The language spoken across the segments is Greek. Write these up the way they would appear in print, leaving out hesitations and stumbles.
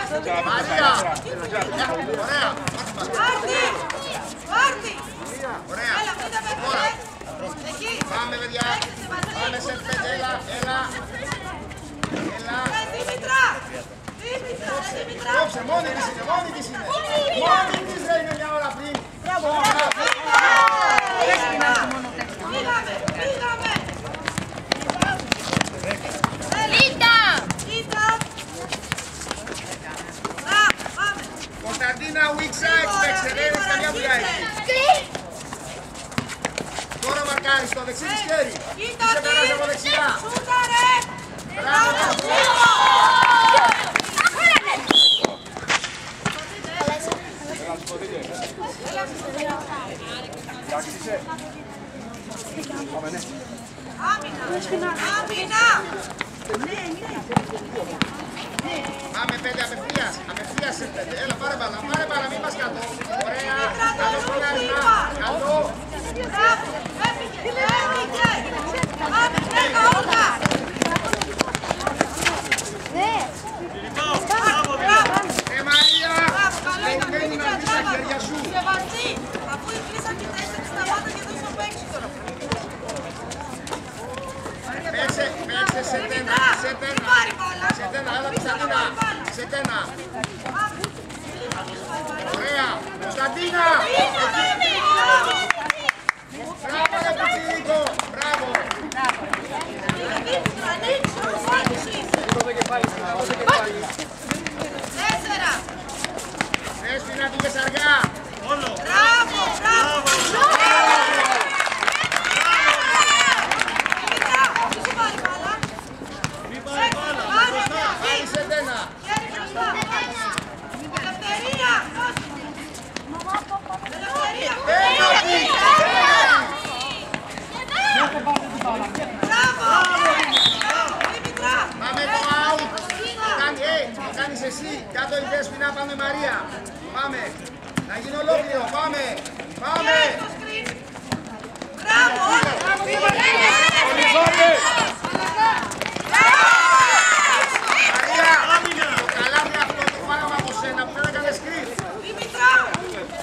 Μαρία! Ωραία! Πάρτι! Ωραία! Τώρα! Πάμε παιδιά! Πάμε σε πέντε! Έλα! Δήμητρα! Δήμητρα! Κόψε! Μόνη της είναι! Μόνη της είναι μια ώρα πριν! Μπράβο! Πήγαμε! Κωνσταντίνα, weak side, παίξε, δεν έχεις καμιά δουλειά εκεί. Τώρα μαρκάρεις το δεξί της χέρι. Είσαι περάσει από δεξιά. Μπράβο. Άμυνα! Πάμε πέντε απευθείας σε πέντε. Έλα πάρε μπάλα, μην πας κάτω. Ωραία, καλό σκονιάρισμα, καλό. Μπράβο, έφυγε. Πάμε, τρέκα όλα. Μαρία, λεγμένη να δεις τα χέρια σου. Σεβαστή, αφού κλείσαν και 4 σταμάτα και δεν σου παίξει τώρα. Παίξε σε τένα, έλα Κωνσταντίνα, σε τένα. Ωραία, Κωνσταντίνα! Μπράβο ρε Κουτσίνικο, μπράβο! Τέσσερα! Δέσποινα πήγες αργά! Μπράβο! Πάμε το out! Το κάνεις εσύ! Κάτω η Δέσποινα, πάμε Μαρία! Πάμε! Να γίνει ολόκληρο! Πάμε! Μπράβο! Μαρία! Το καλάμι αυτό το βάλαμε από σένα που δεν έκανες σκριν! Δήμητρα!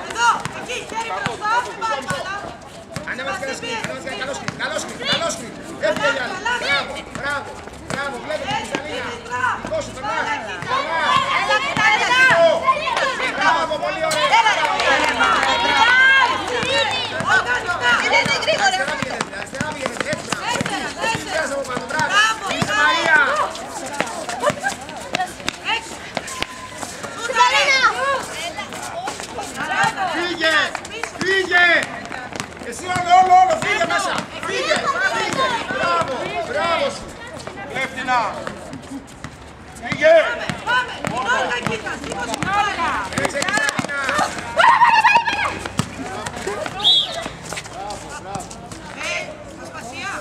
Εδώ! Εκεί! Χέρι μπροστά! Μην πάρει μπάλα! Ανέβασε και ένα σκριν! Καλό σκριν! Έφυγε η άλλη! Μπράβο! Βλέπετε την Σαλίνα! Δικό σου, περνάς! Μπράβο! Πολύ ωραία! Αριστερά πήγαινε! Έτσι! Πέρασε από πάνω! Μπράβο! Είσαι Μαρία! Φύγε! Εσύ όλο! Φύγε μέσα! Φύγε! Μπράβο σου! Εύθυνα! Φύγε! Πάμε! Νόλγα κοίτα! Σήκωσε νόλγα! Έτσι Σαλίνα! Ασπασία!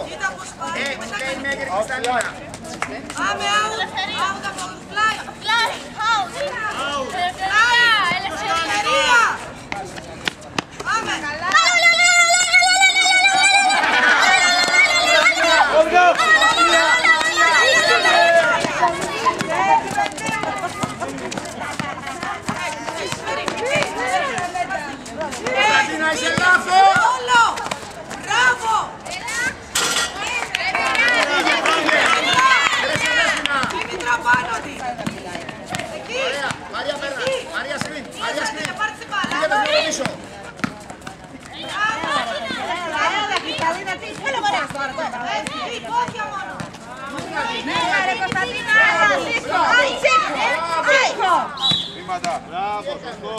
Κοίτα πως πάει! Λέει μέγερη τη Σαλίνα! Πάμε out από το φλάι! Ελευθερία! Πάμε! Κωνσταντίνα, είσαι λάθος! Όλο! Μπράβο! Δήμητρα πάνω της! Εκεί! Μαρία πέρα! Μαρία σκριν! Πάρτε την μπάλα! Πήγε με το πίσω! Έτσι! Πόδια μόνο! Βήματα. Μπράβο, σωστό.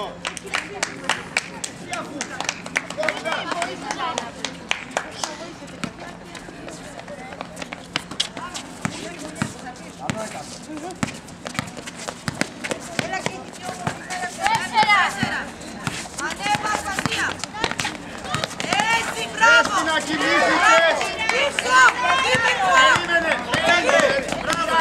Ανέβα, Ασπασία! Έτσι, μπράβο! Να κινήθηκες! Πίσω! Δήμητρα! Περίμενε! Μπράβο!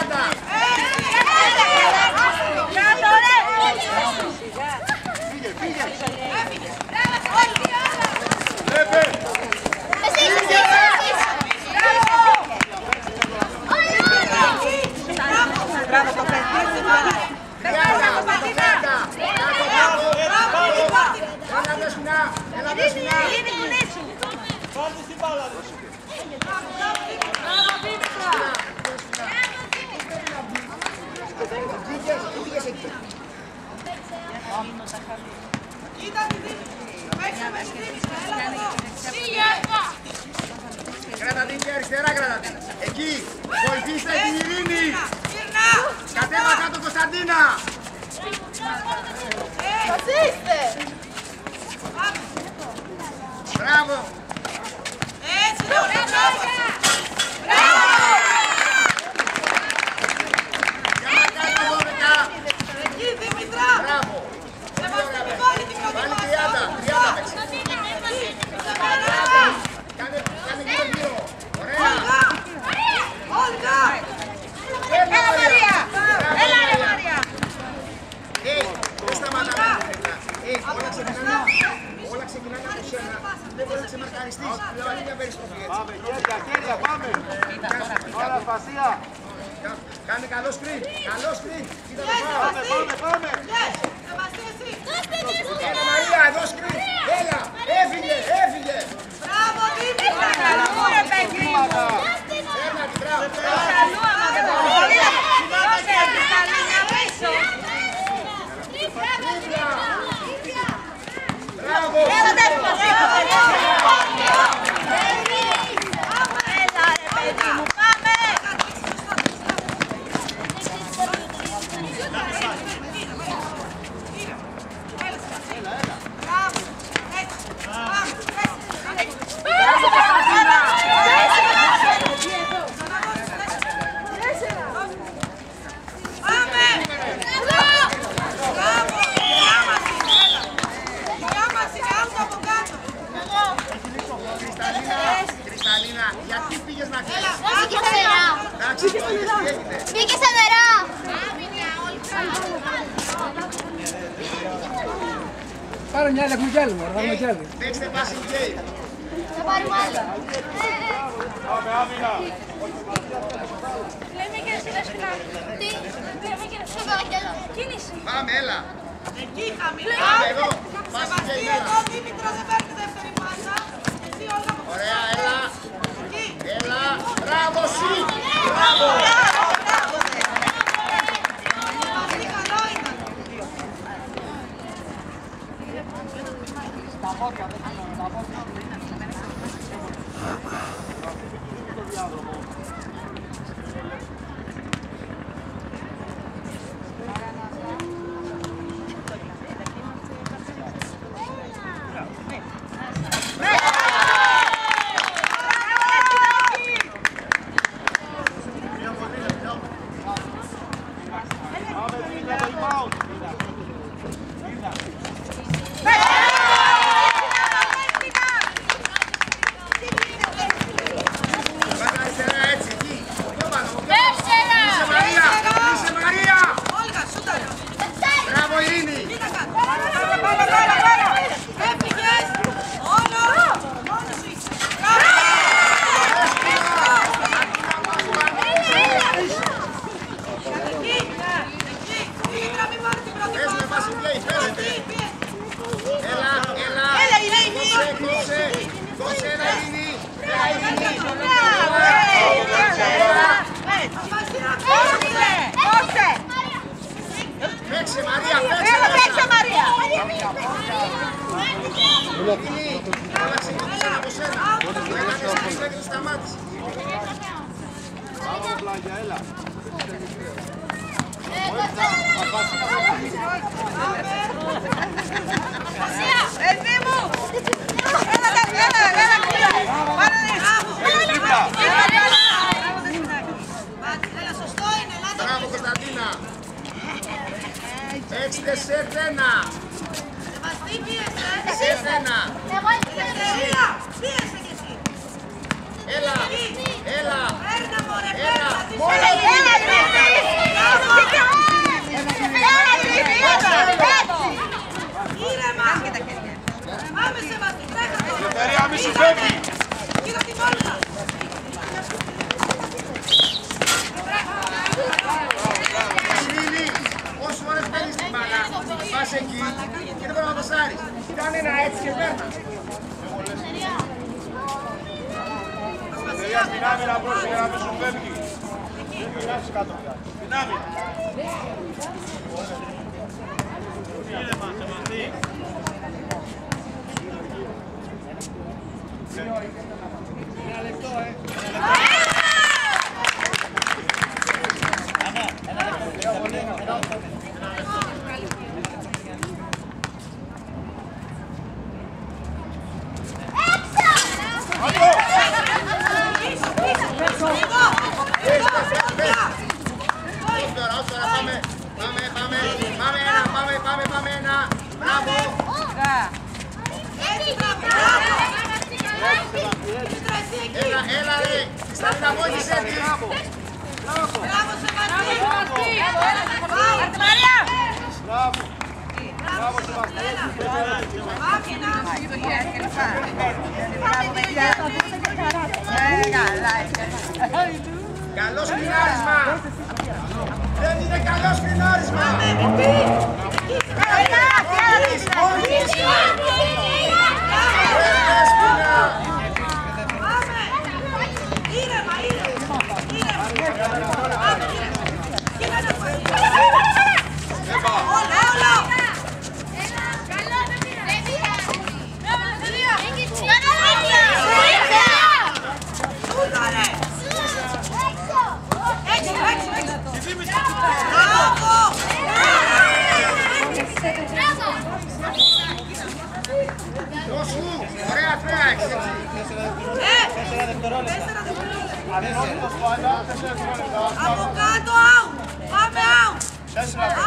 Μπράβο, Κράτα την και αριστερά, κράτα την. Εκεί, βοηθήστε την Ειρήνη. Κατέβα κάτω Κωνσταντίνα. Μπράβο. Έτσι, ωραία, μπράβο. Για να κάνω 12. Εκεί, Δήμητρα. Μπράβο. Σεβαστή την πόλη, την πρώτη Πάλι μάτσα. 30 παίξει. Κάνε γύρω. Ωραία. Όλγα. Έλα Μαρία. Έλα ρε Μαρία. Δεν σταματάμε. Όλα ξεκινάνε από σένα. Δεν μπορεί να ξεμαρκαριστείς. Κάνει μια περιστροφή έτσι. Πάμε, χέρια, πάμε. Ωραία, Φασία. Κάνε καλό σκριν. Καλό σκριν. Κοίτα το Πάμε, πάμε. Σεβαστή εσύ. Έλα Μαρία, εδώ σκριν. Έλα, έφυγε. Μπράβο, Δήμητρα. Καλού ρε παιδί μου. Έλα, μπράβο. Καλού άμα δεν μπορεί. Δώσε τη Σταλίνια πίσω. Μπράβο. Έλα ρε παιδί μου, πάμε. Κρυσταλίνα, γιατί πήγες να κλείσεις. Μπήκε σε νερά. Εντάξει, τι έγινε. Μπήκε σε νερά. Πάρε μια άλλη, έχουμε κι άλλη, θα πάρουμε κι άλλη. Παίξτε passing game. Θα πάρουμε άλλο. Πάμε, άμυνα. Λέμε και εσύ δασκαλά. Τι. Λέμε και εσύ δασκαλά. Κίνηση. Πάμε, έλα. Εκεί χαμηλά. Πάμε εδώ. Passing Σεβαστή game, εδώ, έλα. Δήμητρα δεν παίρνει δεύτερη μάτσα. Εσύ Όλγα μου. Ωραία, έλα. Εκεί. Έλα. Μπράβο, σου. Μπράβο. Σεβαστή, καλό ήταν. Πάμε, πήγα το rebound. Πάτε αριστερά έτσι, εκεί. Πιο πάνω, πιο πάνω. Τέσσερα. Είσαι Μαρία. Είσαι Μαρία. Όλγα, σούταρα. Μπράβο, Ειρήνη. Κοίτα κάτω. Έφυγες. Όλο. Μόνος σου είσαι. Εκεί. Εκεί. Δήμητρα, μην πάρει την πρώτη Παίζουμε πάσα. passing game, παίζετε. Εκεί, πιέζε. Έλα, έλα. Έλα, Ειρήνη. Κόψε. Κόψε, έλα, Ειρήνη. Έλα, Ειρήνη. Σεβαστή, να παίξουμε. Παίξε, Μαρία, Έλα, παίξε, παίξε. Μαρία. Ειρήνη, όλα ξεκινήσαν από σένα. Έλα, και εσύ σταμάτησε. Πάμε, πλάγια, έλα. Παιδί μου. Έλα, Έλα, σωστό είναι, ελάτε. Μπράβο, Κωνσταντίνα. Παίξτε σε ένα. Σεβαστή, πίεσε. Σε ένα. Ελευθερία, πίεσε κι εσύ. Έλα, έλα. Παίρνα, μωρέ, Έλα, παίρνα. μόνο Ήρεμα. Πάμε, Σεβαστή, τρέχα τώρα. Ελευθερία, μη σου φεύγει. Κοίτα την Όλγα. Ειρήνη, εκεί και δεν μπορεί να πασάρεις. Κάνε ένα έτσι και παίρνα. Παιδιά στην άμυνα προς για να μην σου φεύγει. Δεν πειράζει κάτω πια. Στην άμυνα. Ένα λεπτό, Πάμε ένα. Μπράβο. Έλα ρε. Στα να βοήθησε τη. Μπράβο Σεβαστή! Αρτιμαρία! Μπράβο. Μπράβο Σεβαστή. Καλό σκηνάρισμα. Δεν είναι καλό σκηνάρισμα. Ωραία τρέξ, έτσι. 4 δευτερόλεπτα. Από κάτω, out! Πάμε out! 4